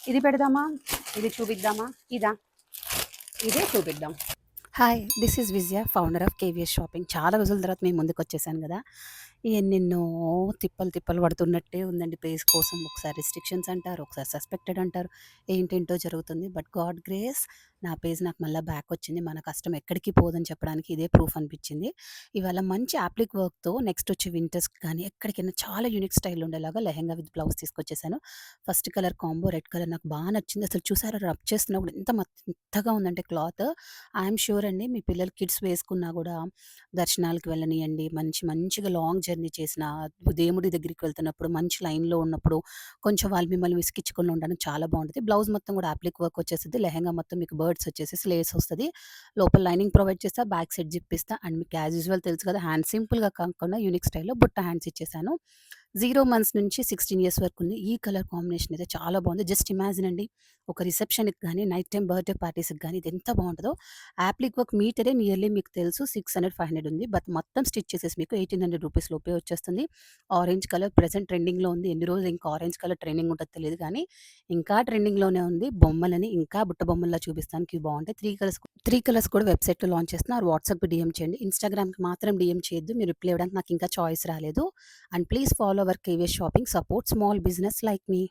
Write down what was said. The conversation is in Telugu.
ఇది పెడదామా? ఇది చూపిద్దామా? ఇదా? ఇదే చూపిద్దాం. Hi! This is Vijaya, founder of KVS shopping. చాలా రోజుల తర్వాత మీ ముందుకొచ్చేసాను గదా! ఎన్నెన్నో తిప్పలు పడుతున్నట్టే ఉందండి పేజ్ కోసం. ఒకసారి రిస్ట్రిక్షన్స్ అంటారు, ఒకసారి సస్పెక్టెడ్ అంటారు. ఏంటేంటో జరుగుతుంది. బట్ గాడ్ గ్రేస్ నా పేజ్ నాకు మళ్ళా బ్యాకొచ్చింది. మన కష్టం ఎక్కడికి పోదని చెప్పడానికి ఇదే ప్రూఫ్ అనిపిచ్చింది. ఇవాళ మంచి యాప్లిక్ వర్క్‌తో నెక్స్ట్ వచ్చే వింటర్స్‌కి గానీ, ఎక్కడికైనా చాలా యూనిక్ స్టైల్ ఉండేలాగా లెహెంగా విత్ బ్లౌజ్ తీసుకొచ్చేసాను. First colour combo red colour నాకు బా నచ్చింది. అసలు చూసారా రబ్ చేస్తున్నప్పుడు ఎంత మెత్తగా ఉందంటే క్లాత్. ఐయామ్ ష్యూర్ అండి మీ పిల్లలు కిడ్స్ వేసుకున్నా గూడా దర్శనాలకు వెళ్ళనియండి, మంచిగా లాంగ్ జర్నీ చేసినా, దేవుడి దగ్గరికి వెళ్తున్నప్పుడు, మంచి లైన్‌లో ఉన్నప్పుడు, కొంచెం వాళ్ళు మిమ్మల్ని విసిగిచ్చకుండా ఉండడానికి చాలా బావుంటది. బ్లౌజ్ మొత్తం గూడా అప్లిక్ వర్క్ వచ్చేసిద్ది. లెహెంగా మొత్తం మీకు బర్డ్స్ వచ్చేసేసి లేస్ వస్తది. లోపల లైనింగ్ ప్రొవైడ్ చేస్తా, బ్యాక్ సైడ్ జిప్ ఇస్తా. అండ్ మీకు యాజ్ యూజువల్ తెలుసు కదా! హ్యాండ్స్ సింపుల్‌గా కాకుండా యూనిక్ స్టైల్‌లో బుట్ట హ్యాండ్స్ ఇచ్చేసాను. 0 మంత్స్ నుంచి 16 ఇయర్స్ వరకుంది. ఈ కలర్ కాంబినేషన్ అయితే చాలా బావుంది. జస్ట్ ఇమాజిన్ అండి. ఒక రిసెప్షన్‌కి గాని, నైట్ టైమ్ బర్త్‌డే పార్టీస్‌కి గాని ఇది ఎంత బావుంటదో. యాప్లిక్ వర్క్ మీటరే నియర్లీ మీకు తెలుసు 600, 500 ఉంది. బట్ మొత్తం స్టిచ్ చేసేసి మీకు 1800 రూపీస్ లోపే వచ్చేస్తుంది. ఆరెంజ్ కలర్ ప్రెజెంట్ ట్రెండింగ్‌లో ఉంది. ఎన్ని రోజులు ఇంకా ఆరెంజ్ కలర్ ట్రెండింగ్ ఉంటదో తెలీదు గానీ, ఇంకా ట్రెండింగ్‌లోనే ఉంది. బొమ్మలని ఇంకా బుట్ట బొమ్మల్లా చూపిస్తానికి ఇవి బావుంటాయి. 3 కలర్స్ కూడా వెబ్‌సైట్‌లో లాంచ్ చేస్తున్నారు. వాట్సాప్‌కి డీఎం చేయండి. ఇన్‌స్టాగ్రామ్‌కి మాత్రం డీఎం చేయొద్దు. మీరు రిప్లై ఇవ్వడానికి నాకు ఇంకా చాయిస్ రాలేదు. And please follow our KVS shopping. Support small business like me.